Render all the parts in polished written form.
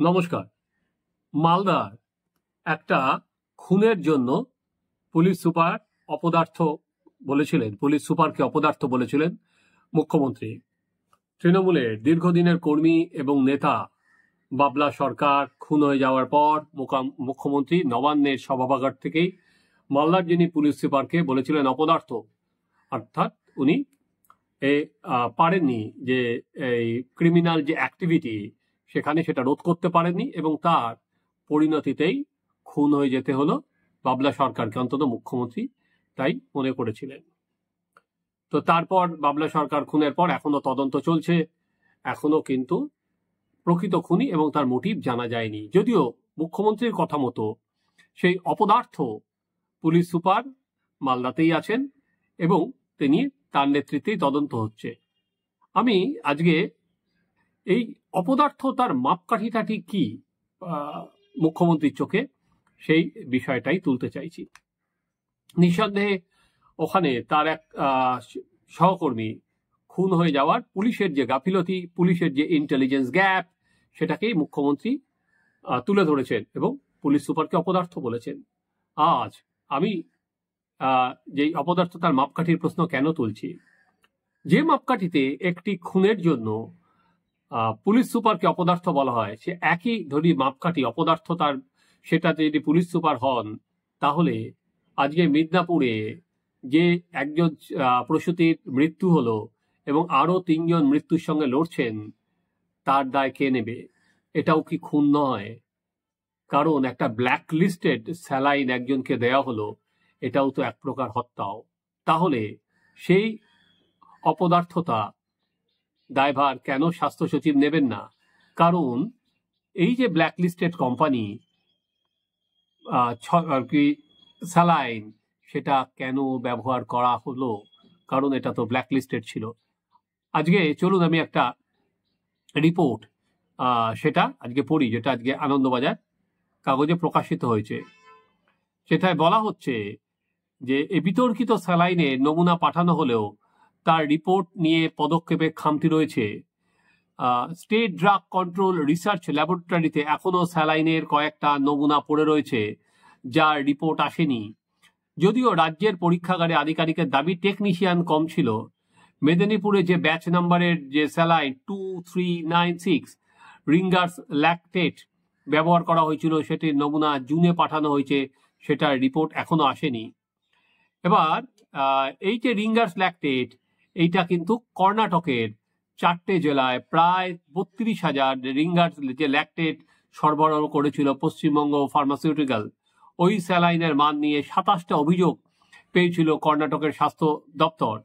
নমস্কার। মালদার একটা খুনের জন্য পুলিশ সুপারকে অপদার্থ বলেছিলেন মুখ্যমন্ত্রী। তৃণমূলের দীর্ঘদিনের কর্মী এবং নেতা বাবলা সরকার খুন হয়ে যাওয়ার পর মুখ্যমন্ত্রী নবান্নের সভাগার থেকেই মালদার যিনি পুলিশ সুপারকে বলেছিলেন অপদার্থ, অর্থাৎ উনি পারেননি যে এই ক্রিমিনাল যে অ্যাক্টিভিটি সেখানে সেটা রোধ করতে পারেননি এবং তার পরিণতিতেই খুন হয়ে যেতে হলো বাবলা সরকারকে, অন্তত মুখ্যমন্ত্রী তাই মনে করেছিলেন। তো তারপর বাবলা সরকার খুনের পর এখনো তদন্ত চলছে, এখনো কিন্তু প্রকৃত খুনি এবং তার মোটিভ জানা যায়নি। যদিও মুখ্যমন্ত্রীর কথা মতো সেই অপদার্থ পুলিশ সুপার মালদাতেই আছেন এবং তার নেতৃত্বেই তদন্ত হচ্ছে। আমি আজকে এই অপদার্থতার মাপকাঠিটা ঠিক কি মুখ্যমন্ত্রীর চোখে, সেই বিষয়টাই তুলতে চাইছি। নিঃসন্দেহে ওখানে তার এক সহকর্মী খুন হয়ে যাওয়ার পুলিশের যে গাফিলতি, পুলিশের যে ইন্টেলিজেন্স গ্যাপ, সেটাকেই মুখ্যমন্ত্রী তুলে ধরেছেন এবং পুলিশ সুপারকে অপদার্থ বলেছেন। আজ আমি যে অপদার্থতার মাপকাঠির প্রশ্ন কেন তুলছি, যে মাপকাঠিতে একটি খুনের জন্য পুলিশ সুপারকে অপদার্থ বলা হয়, সে একই ধরি মাপকাঠি অপদার্থতার, সেটাতে যদি পুলিশ সুপার হন, তাহলে আজকে মিদনাপুরে যে একজন প্রসূতির মৃত্যু হলো এবং আরো 3 জন মৃত্যুর সঙ্গে লড়ছেন, তার দায় কে নেবে? এটাও কি খুন নয়? কারণ একটা ব্ল্যাক লিস্টেড স্যালাইন একজনকে দেয়া হলো, এটাও তো এক প্রকার হত্যাও। তাহলে সেই অপদার্থতা দায়ভার কেন স্বাস্থ্য সচিব নেবেন না? কারণ এই যে ব্ল্যাক লিস্টেড কোম্পানি স্যালাইন, সেটা কেন ব্যবহার করা হলো? কারণ এটা তো ব্ল্যাক লিস্টেড ছিল। আজকে চলুন আমি একটা রিপোর্ট সেটা আজকে পড়ি, যেটা আজকে আনন্দবাজার কাগজে প্রকাশিত হয়েছে। সেটায় বলা হচ্ছে যে এই বিতর্কিত স্যালাইনের নমুনা পাঠানো হলেও তার রিপোর্ট নিয়ে পদক্ষেপে খামতি রয়েছে। স্টেট ড্রাগ কন্ট্রোল রিসার্চ ল্যাবরেটরিতে এখনো স্যালাইনের কয়েকটা নমুনা পড়ে রয়েছে, যার রিপোর্ট আসেনি। যদিও রাজ্যের পরীক্ষাগারে আধিকারিকের দাবি টেকনিশিয়ান কম ছিল। মেদিনীপুরে যে ব্যাচ নাম্বারের যে স্যালাইন 2396 রিঙ্গার্স ল্যাকটেট ব্যবহার করা হয়েছিল, সেটির নমুনা জুনে পাঠানো হয়েছে, সেটার রিপোর্ট এখনো আসেনি। এবার এই যে রিঙ্গার্স ল্যাকটেট, এইটা কিন্তু কর্ণাটকের 4টে জেলায় প্রায় 32,000 রিঙ্গার্স যে ল্যাকটেট সরবরাহ করেছিল পশ্চিমবঙ্গ ফার্মাসিউটিক্যাল। ওই স্যালাইনের মান নিয়ে 27টা অভিযোগ পেয়েছিল কর্ণাটকের স্বাস্থ্য দপ্তর।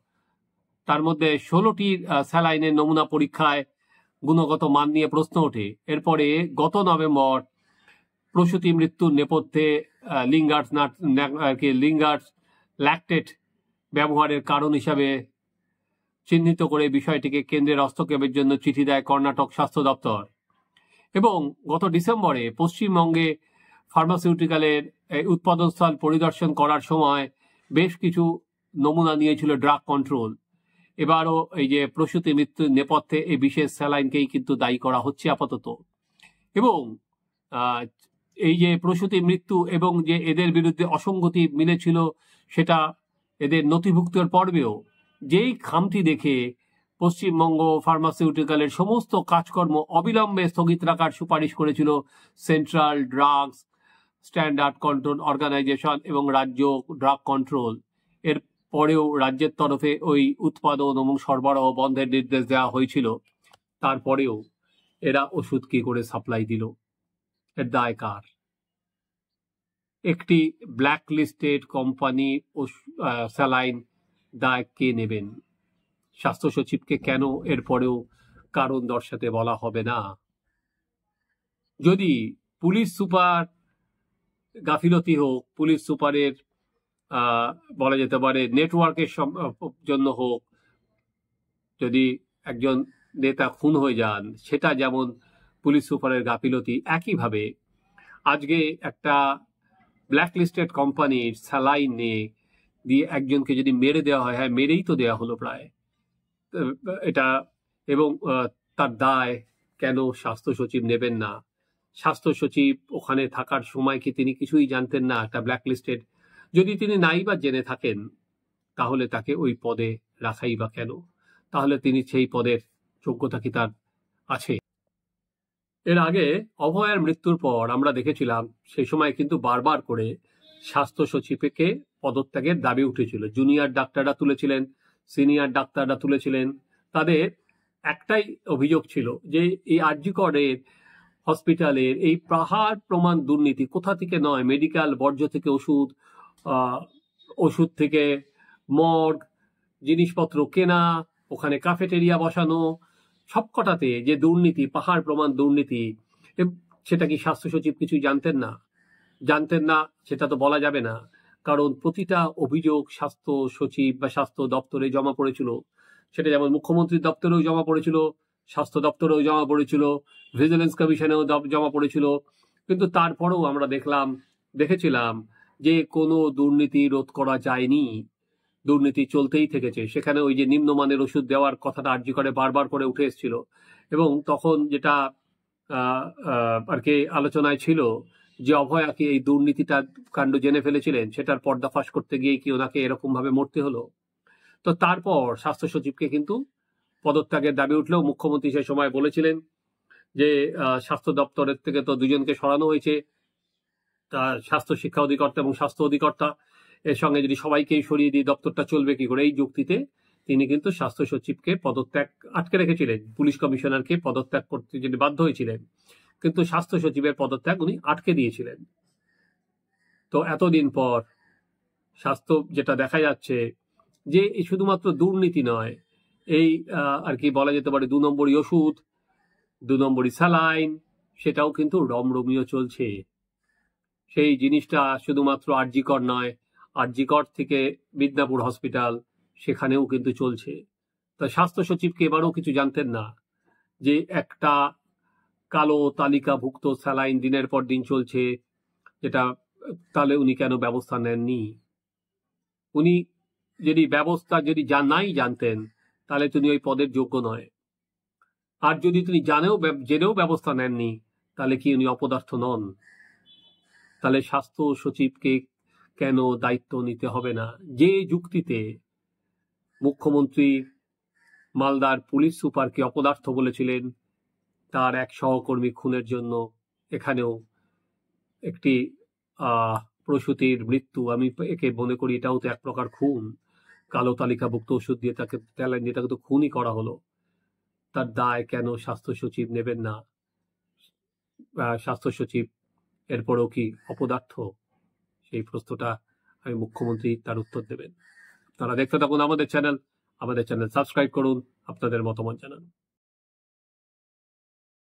তার মধ্যে 16টির স্যালাইনের নমুনা পরীক্ষায় গুণগত মান নিয়ে প্রশ্ন ওঠে। এরপরে গত নভেম্বর প্রসূতি মৃত্যুর নেপথ্যে লিঙ্গার্স ল্যাকটেট ব্যবহারের কারণ হিসাবে চিহ্নিত করে বিষয়টিকে কেন্দ্রের হস্তক্ষেপের জন্য চিঠি দেয় কর্ণাটক স্বাস্থ্য দপ্তর। এবং গত ডিসেম্বরে পশ্চিমবঙ্গে ফার্মাসিউটিক্যালের উৎপাদনস্থল পরিদর্শন করার সময় বেশ কিছু নমুনা নিয়েছিল ড্রাগ কন্ট্রোল। এবারও এই যে প্রসূতি মৃত্যুর নেপথ্যে এই বিশেষ স্যালাইনকেই কিন্তু দায়ী করা হচ্ছে আপাতত। এবং এই যে প্রসূতি মৃত্যু এবং যে এদের বিরুদ্ধে অসঙ্গতি মিলেছিল, সেটা এদের নথিভুক্তের পর্বেও যেই খামতি দেখে পশ্চিমবঙ্গ ফার্মাসিউটিক্যালের সমস্ত কাজকর্ম অবিলম্বে স্থগিত রাখার সুপারিশ করেছিল central drugs standard control organisation এবং রাজ্য ড্রাগ কন্ট্রোল। এর পরেও রাজ্যের তরফে ওই উৎপাদন এবং সরবরাহ বন্ধের নির্দেশ দেওয়া হয়েছিল। তারপরেও এরা ওষুধ কি করে সাপ্লাই দিল? এর দায় কার? একটি ব্ল্যাক লিস্টেড কোম্পানি স্যালাইন দায় কে নেবেন? স্বাস্থ্য সচিবকে কেন এরপরেও কারণ দর্শাতে বলা হবে না? যদি পুলিশ সুপার গাফিলতি হোক, পুলিশ সুপারের বলা যেতে পারে নেটওয়ার্কের জন্য হোক, যদি একজন নেতা খুন হয়ে যান, সেটা যেমন পুলিশ সুপারের গাফিলতি, একইভাবে আজকে একটা ব্ল্যাক লিস্টেড কোম্পানির স্যালাইন দিয়ে একজনকে যদি মেরে দেওয়া হয়, হ্যাঁ মেরেই তো দেওয়া হলো প্রায়, এটা এবং তার দায় কেন স্বাস্থ্য সচিব নেবেন না? স্বাস্থ্য সচিব ওখানে থাকার সময় কি তিনি কিছুই জানতেন না একটা ব্ল্যাকলিস্টেড? যদি তিনি নাই বা জেনে থাকেন তাহলে তাকে ওই পদে রাখাই বা কেন? তাহলে তিনি সেই পদের যোগ্যতা কি তার আছে? এর আগে অভয়ার মৃত্যুর পর আমরা দেখেছিলাম সেই সময় কিন্তু বারবার করে স্বাস্থ্য সচিবকে পদত্যাগের দাবি উঠেছিল। জুনিয়র ডাক্তাররা তুলেছিলেন, সিনিয়র ডাক্তাররা তুলেছিলেন। তাদের একটাই অভিযোগ ছিল যে এই আরজি করের হসপিটালের এই পাহাড় প্রমাণ দুর্নীতি কোথা থেকে নয়, মেডিকেল বর্জ্য থেকে ওষুধ, ওষুধ থেকে মর্গ, জিনিসপত্র কেনা, ওখানে ক্যাফেটেরিয়া বসানো, সবকটাতে যে দুর্নীতি, পাহাড় প্রমাণ দুর্নীতি, সেটা কি স্বাস্থ্য সচিব কিছুই জানতেন না? জানতেন না সেটা তো বলা যাবে না, কারণ প্রতিটা অভিযোগ স্বাস্থ্য সচিব বা স্বাস্থ্য দপ্তরে জমা পড়েছিল। সেটা যেমন মুখ্যমন্ত্রীর দপ্তরেও জমা পড়েছিল, স্বাস্থ্য দপ্তরেও জমা পড়েছিল, ভিজিলেন্স কমিশনেও জমা পড়েছিল। কিন্তু তারপরেও আমরা দেখেছিলাম যে কোনো দুর্নীতি রোধ করা যায়নি, দুর্নীতি চলতেই থেকেছে। সেখানে ওই যে নিম্নমানের ওষুধ দেওয়ার কথাটা আরজি করে বারবার করে উঠে এসেছিল, এবং তখন যেটা আর কি আলোচনায় ছিল যে অভয়াকে এই দুর্নীতিটা কাণ্ড জেনে ফেলেছিলেন, সেটার পর্দাফাশ করতে গিয়ে কি ওনাকে এরকম ভাবে মরতে হলো। তো তারপর স্বাস্থ্য সচিবকে কিন্তু পদত্যাগের দাবি উঠলেও মুখ্যমন্ত্রী সে সময় বলেছিলেন যে স্বাস্থ্য দপ্তরের থেকে তো দুজনকে সরানো হয়েছে, স্বাস্থ্য শিক্ষা অধিকর্তা এবং স্বাস্থ্য অধিকর্তা, এর সঙ্গে যদি সবাইকেই সরিয়ে দিয়ে দপ্তরটা চলবে কি করে, এই যুক্তিতে তিনি কিন্তু স্বাস্থ্য সচিবকে পদত্যাগ আটকে রেখেছিলেন, পুলিশ কমিশনারকে পদত্যাগ করতে যদি বাধ্য হয়েছিলেন, কিন্তু স্বাস্থ্য সচিবের পদত্যাগ উনি আটকে দিয়েছিলেন। তো এতদিন পর স্বাস্থ্য যেটা দেখা যাচ্ছে যে শুধুমাত্র দুর্নীতি নয়, এই আর কি বলা যেতে পারে 2 নম্বরই ওষুধ, 2 নম্বরই স্যালাইন, সেটাও কিন্তু রমরমিয়ে চলছে। সেই জিনিসটা শুধুমাত্র আরজি কর নয়, আরজি কর থেকে মিদনাপুর হসপিটাল, সেখানেও কিন্তু চলছে। তা স্বাস্থ্য সচিবকে এবারও কিছু জানতেন না যে একটা কালো তালিকাভুক্ত স্যালাইন দিনের পর দিন চলছে, যেটা তাহলে উনি কেন ব্যবস্থা নেননি? উনি যদি ব্যবস্থা যদি নাই জানতেন তাহলে তিনি ওই পদের যোগ্য নয়। আর যদি তিনি জেনেও ব্যবস্থা নেননি তাহলে কি উনি অপদার্থ নন? তাহলে স্বাস্থ্য সচিবকে কেন দায়িত্ব নিতে হবে না? যে যুক্তিতে মুখ্যমন্ত্রী মালদার পুলিশ সুপারকে অপদার্থ বলেছিলেন, তার এক সহকর্মী খুনের জন্য এখানেও একটি প্রসূতির মৃত্যু, আমি একে মনে করি এটাও তো এক প্রকার খুন। কালো তালিকাভুক্ত ওষুধ দিয়ে তাকে স্যালাইন দিয়ে তাকে তো খুনই করা হলো। তার দায় কেন স্বাস্থ্য সচিব নেবেন না? স্বাস্থ্য সচিব এরপরও কি অপদার্থ? সেই প্রশ্নটা আমি মুখ্যমন্ত্রী তার উত্তর দেবেন। তারা দেখতে থাকুন আমাদের চ্যানেল সাবস্ক্রাইব করুন, আপনাদের মতামত জানান।